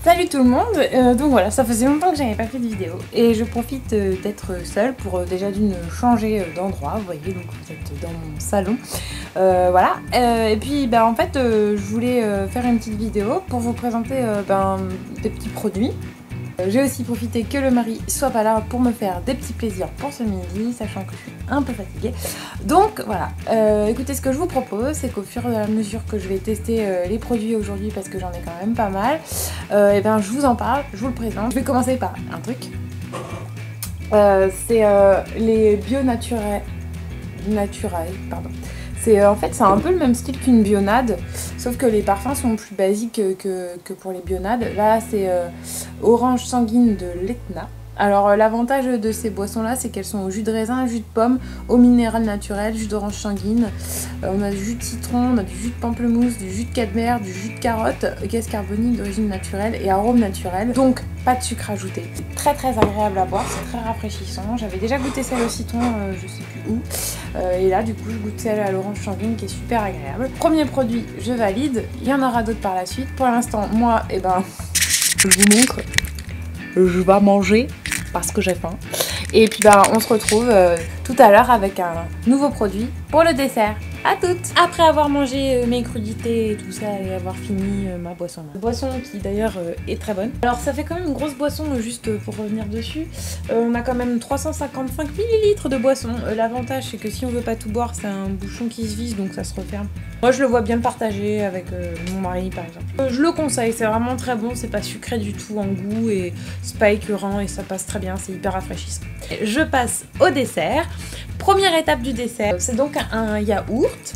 Salut tout le monde, donc voilà, ça faisait longtemps que j'avais pas fait de vidéo et je profite d'être seule pour déjà d'une changer d'endroit, vous voyez, donc vous êtes dans mon salon, voilà, et puis en fait je voulais faire une petite vidéo pour vous présenter des petits produits. J'ai aussi profité que le mari soit pas là pour me faire des petits plaisirs pour ce midi, sachant que je suis un peu fatiguée. Donc voilà, écoutez, ce que je vous propose, c'est qu'au fur et à mesure que je vais tester les produits aujourd'hui, parce que j'en ai quand même pas mal, je vous en parle, je vous le présente. Je vais commencer par un truc. C'est les Bionature, pardon. En fait, c'est un peu le même style qu'une Bionade, sauf que les parfums sont plus basiques que pour les Bionades. Là, c'est orange sanguine de l'Etna. Alors, l'avantage de ces boissons-là, c'est qu'elles sont au jus de raisin, jus de pomme, eau minérale naturelle, jus d'orange sanguine. On a du jus de citron, on a du jus de pamplemousse, du jus de cadmer, du jus de carotte, gaz carbonique d'origine naturelle et arôme naturel. Donc, pas de sucre ajouté. C'est très très agréable à boire, c'est très rafraîchissant. J'avais déjà goûté celle au citron, je sais plus où. Et là, du coup, je goûte celle à l'orange sanguine qui est super agréable. Premier produit, je valide. Il y en aura d'autres par la suite. Pour l'instant, moi, je vous montre. Je vais manger parce que j'ai faim. Et puis on se retrouve tout à l'heure avec un nouveau produit pour le dessert. À toutes! Après avoir mangé mes crudités et tout ça et avoir fini ma boisson. Boisson qui d'ailleurs est très bonne. Alors ça fait quand même une grosse boisson, juste pour revenir dessus. On a quand même 355 ml de boisson. L'avantage c'est que si on veut pas tout boire, c'est un bouchon qui se visse donc ça se referme. Moi je le vois bien le partager avec mon mari par exemple. Je le conseille, c'est vraiment très bon, c'est pas sucré du tout en goût et c'est pas écœurant et ça passe très bien, c'est hyper rafraîchissant. Je passe au dessert. Première étape du dessert, c'est donc un yaourt,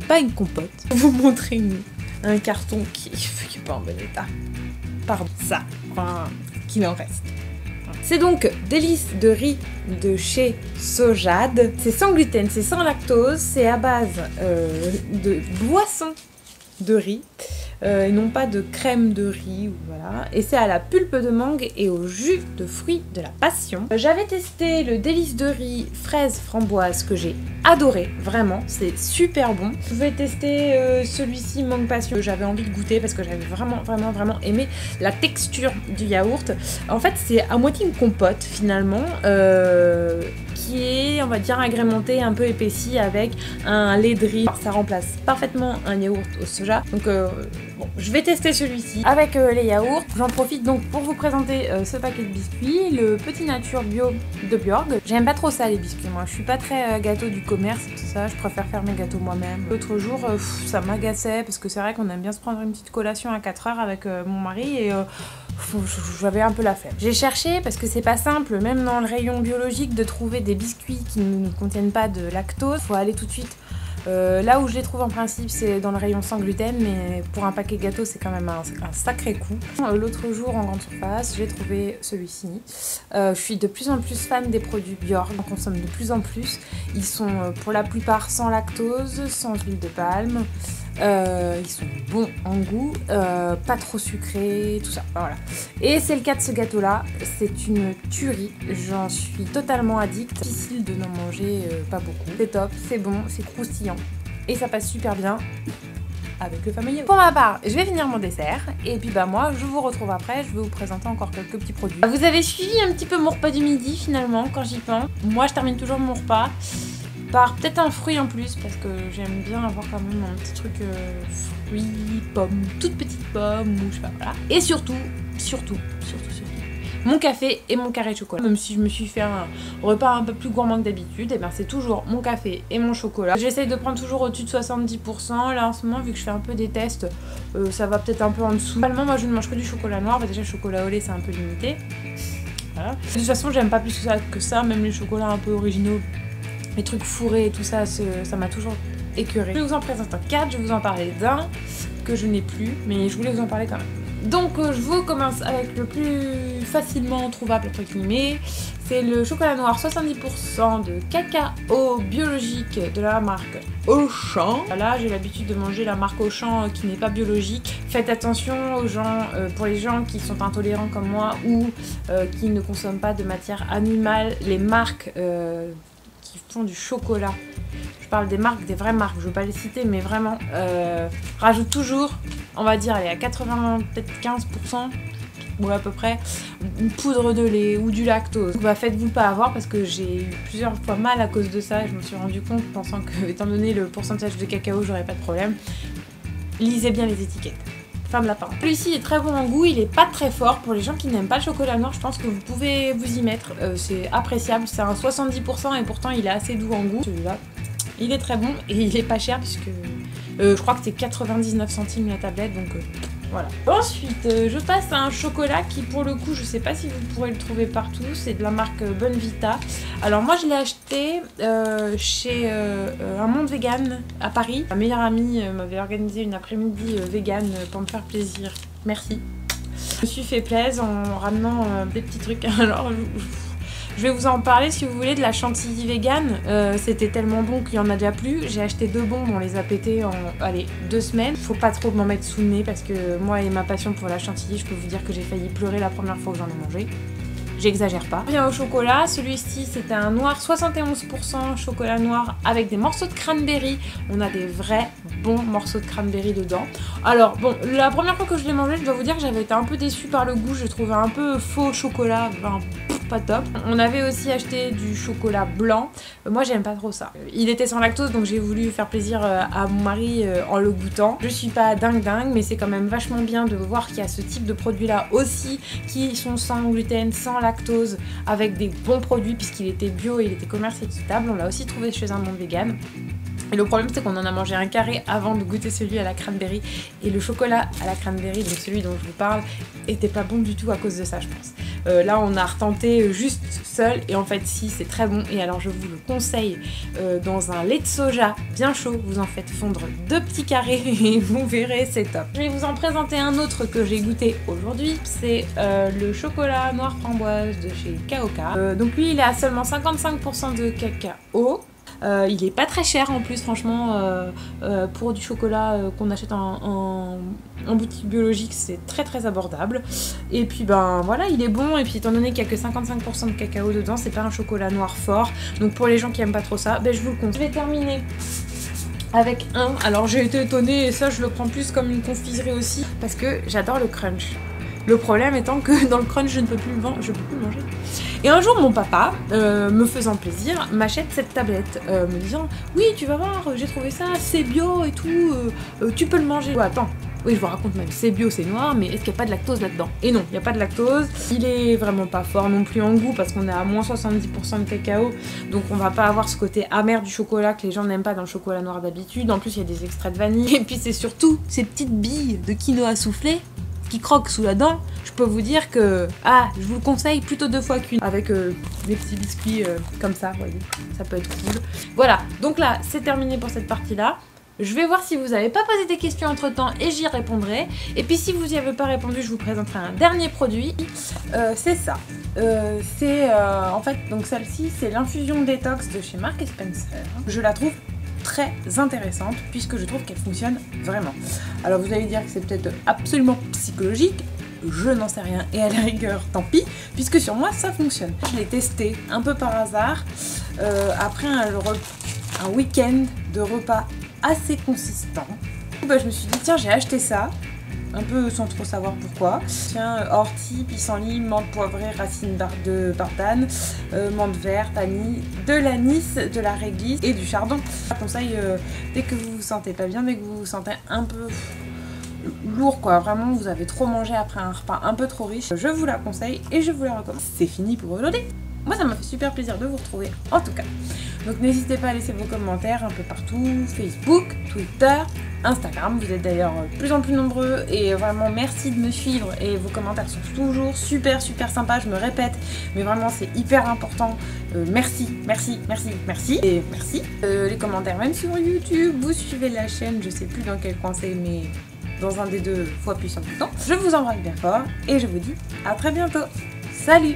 pas une compote. Je vais vous montrer un carton qui est pas en bon état. Pardon, ça, qu'il en reste. C'est donc délices de riz de chez Sojade. C'est sans gluten, c'est sans lactose, c'est à base de boisson de riz. Et non pas de crème de riz, voilà. Et c'est à la pulpe de mangue et au jus de fruits de la passion. J'avais testé le délice de riz fraise framboise que j'ai adoré, vraiment, c'est super bon. Je vais tester celui-ci mangue passion que j'avais envie de goûter parce que j'avais vraiment aimé la texture du yaourt. En fait, c'est à moitié une compote finalement. Qui est, on va dire, agrémenté, un peu épaissi avec un lait de riz. Alors, ça remplace parfaitement un yaourt au soja. Donc bon, je vais tester celui-ci avec les yaourts. J'en profite donc pour vous présenter ce paquet de biscuits, le Petit Nature Bio de Björg. J'aime pas trop ça les biscuits, moi je suis pas très gâteau du commerce et tout ça, je préfère faire mes gâteaux moi-même. L'autre jour, ça m'agaçait parce que c'est vrai qu'on aime bien se prendre une petite collation à 4 heures avec mon mari et j'avais un peu la flemme. J'ai cherché parce que c'est pas simple, même dans le rayon biologique, de trouver des biscuits qui ne contiennent pas de lactose. Faut aller tout de suite. Là où je les trouve en principe, c'est dans le rayon sans gluten, mais pour un paquet gâteau, c'est quand même un sacré coup. L'autre jour, en grande surface, j'ai trouvé celui-ci. Je suis de plus en plus fan des produits Björg, j'en consomme de plus en plus. Ils sont pour la plupart sans lactose, sans huile de palme. Ils sont bons en goût, pas trop sucrés, tout ça, voilà. Et c'est le cas de ce gâteau là, c'est une tuerie, j'en suis totalement addict. Difficile de n'en manger pas beaucoup. C'est top, c'est bon, c'est croustillant et ça passe super bien avec le fameux yaourt. Pour ma part, je vais finir mon dessert et puis moi je vous retrouve après, je vais vous présenter encore quelques petits produits. Vous avez suivi un petit peu mon repas du midi finalement quand j'y pense. Moi je termine toujours mon repas par peut-être un fruit en plus parce que j'aime bien avoir quand même un petit truc fruits, pommes, toute petite pomme ou je sais pas, voilà. Et surtout, mon café et mon carré de chocolat. Même si je me suis fait un repas un peu plus gourmand que d'habitude, et c'est toujours mon café et mon chocolat. J'essaye de prendre toujours au-dessus de 70%. Là en ce moment, vu que je fais un peu des tests, ça va peut-être un peu en dessous. Normalement, moi je ne mange que du chocolat noir. Déjà, le chocolat au lait c'est un peu limité. Voilà. De toute façon, j'aime pas plus que ça, même les chocolats un peu originaux. Les trucs fourrés et tout ça, ça m'a toujours écœuré. Je vais vous en présenter 4, je vais vous en parler d'un que je n'ai plus, mais je voulais vous en parler quand même. Donc je vous commence avec le plus facilement trouvable entre guillemets. C'est le chocolat noir 70% de cacao biologique de la marque Auchan. Là j'ai l'habitude de manger la marque Auchan qui n'est pas biologique. Faites attention aux gens, pour les gens qui sont intolérants comme moi ou qui ne consomment pas de matière animale, les marques qui font du chocolat. Je parle des marques, des vraies marques, je ne veux pas les citer, mais vraiment, rajoute toujours on va dire, elle est à 80, peut-être 15%. Ou à peu près, une poudre de lait ou du lactose. Bah faites-vous pas avoir parce que j'ai eu plusieurs fois mal à cause de ça et je me suis rendu compte pensant que étant donné le pourcentage de cacao j'aurais pas de problème. Lisez bien les étiquettes. Fin de la parenthèse. Celui-ci est très bon en goût, il est pas très fort. Pour les gens qui n'aiment pas le chocolat noir, je pense que vous pouvez vous y mettre. C'est appréciable, c'est un 70% et pourtant il est assez doux en goût. Celui-là, il est très bon et il est pas cher puisque je crois que c'est 99 centimes la tablette donc... Voilà. Ensuite, je passe à un chocolat qui, pour le coup, je sais pas si vous pourrez le trouver partout. C'est de la marque Bonvita. Alors moi, je l'ai acheté chez un monde vegan à Paris. Ma meilleure amie m'avait organisé une après-midi vegan pour me faire plaisir. Merci. Je me suis fait plaisir en ramenant des petits trucs. Alors, je vais vous en parler si vous voulez de la chantilly vegan. C'était tellement bon qu'il y en a déjà plus. J'ai acheté 2 bombes, on les a pétés en 2 semaines. Faut pas trop m'en mettre sous le nez parce que moi et ma passion pour la chantilly, je peux vous dire que j'ai failli pleurer la première fois que j'en ai mangé. J'exagère pas. Bien au chocolat, celui-ci c'était un noir 71% chocolat noir avec des morceaux de cranberry. On a des vrais bons morceaux de cranberry dedans. Alors bon, la première fois que je l'ai mangé, je dois vous dire que j'avais été un peu déçue par le goût. Je trouvais un peu faux chocolat, enfin, pas top. On avait aussi acheté du chocolat blanc. Moi j'aime pas trop ça. Il était sans lactose donc j'ai voulu faire plaisir à mon mari en le goûtant. Je suis pas dingue mais c'est quand même vachement bien de voir qu'il y a ce type de produits là aussi qui sont sans gluten, sans lactose, avec des bons produits puisqu'il était bio et il était commerce équitable. On l'a aussi trouvé chez un monde vegan. Et le problème c'est qu'on en a mangé un carré avant de goûter celui à la cranberry et le chocolat à la cranberry, donc celui dont je vous parle, était pas bon du tout à cause de ça je pense. Là on a retenté juste seul et en fait si c'est très bon et alors je vous le conseille dans un lait de soja bien chaud, vous en faites fondre 2 petits carrés et vous verrez c'est top. Je vais vous en présenter un autre que j'ai goûté aujourd'hui, c'est le chocolat noir framboise de chez Kaoka. Donc lui il est à seulement 55% de cacao. Il est pas très cher en plus franchement pour du chocolat qu'on achète en boutique biologique, c'est très abordable et puis ben voilà il est bon et puis étant donné qu'il n'y a que 55% de cacao dedans, c'est pas un chocolat noir fort donc pour les gens qui aiment pas trop ça, ben je vous le conseille. Je vais terminer avec alors j'ai été étonnée et ça je le prends plus comme une confiserie aussi parce que j'adore le crunch. Le problème étant que dans le crunch je ne peux plus le manger. Et un jour mon papa, me faisant plaisir, m'achète cette tablette, me disant oui tu vas voir, j'ai trouvé ça, c'est bio et tout, tu peux le manger. Ouais, attends, oui je vous raconte même, c'est bio, c'est noir, mais est-ce qu'il n'y a pas de lactose là-dedans? Et non, il n'y a pas de lactose, il est vraiment pas fort non plus en goût parce qu'on est à moins 70% de cacao, donc on va pas avoir ce côté amer du chocolat que les gens n'aiment pas dans le chocolat noir d'habitude. En plus il y a des extraits de vanille, et puis c'est surtout ces petites billes de quinoa soufflé qui croque sous la dent. Je peux vous dire que je vous le conseille plutôt 2 fois qu'une avec des petits biscuits comme ça, voyez, ça peut être cool. Voilà, donc là c'est terminé pour cette partie là. Je vais voir si vous n'avez pas posé des questions entre temps et j'y répondrai. Et puis si vous n'y avez pas répondu, je vous présenterai un dernier produit. C'est ça. En fait, donc celle-ci, c'est l'infusion détox de chez Marks & Spencer. Je la trouve très intéressante puisque je trouve qu'elle fonctionne vraiment. Alors vous allez dire que c'est peut-être absolument psychologique, je n'en sais rien et à la rigueur tant pis puisque sur moi ça fonctionne. Je l'ai testé un peu par hasard après un week-end de repas assez consistant. Bah, je me suis dit tiens j'ai acheté ça un peu sans trop savoir pourquoi. Tiens, ortie, pissenlit, menthe poivrée, racine de bardane, menthe verte, anis, de l'anis, de la réglisse et du chardon. Je vous conseille dès que vous vous sentez pas bien, dès que vous vous sentez un peu lourd quoi, vraiment vous avez trop mangé après un repas un peu trop riche, je vous la conseille et je vous la recommande. C'est fini pour aujourd'hui. Moi ça m'a fait super plaisir de vous retrouver en tout cas. Donc n'hésitez pas à laisser vos commentaires un peu partout, Facebook, Twitter, Instagram, vous êtes d'ailleurs de plus en plus nombreux et vraiment merci de me suivre et vos commentaires sont toujours super sympas, je me répète, mais vraiment c'est hyper important. Merci et merci. Les commentaires même sur YouTube, vous suivez la chaîne, je sais plus dans quel coin c'est mais dans un des 2 fois puissant tout le temps. Je vous embrasse bien fort et je vous dis à très bientôt. Salut!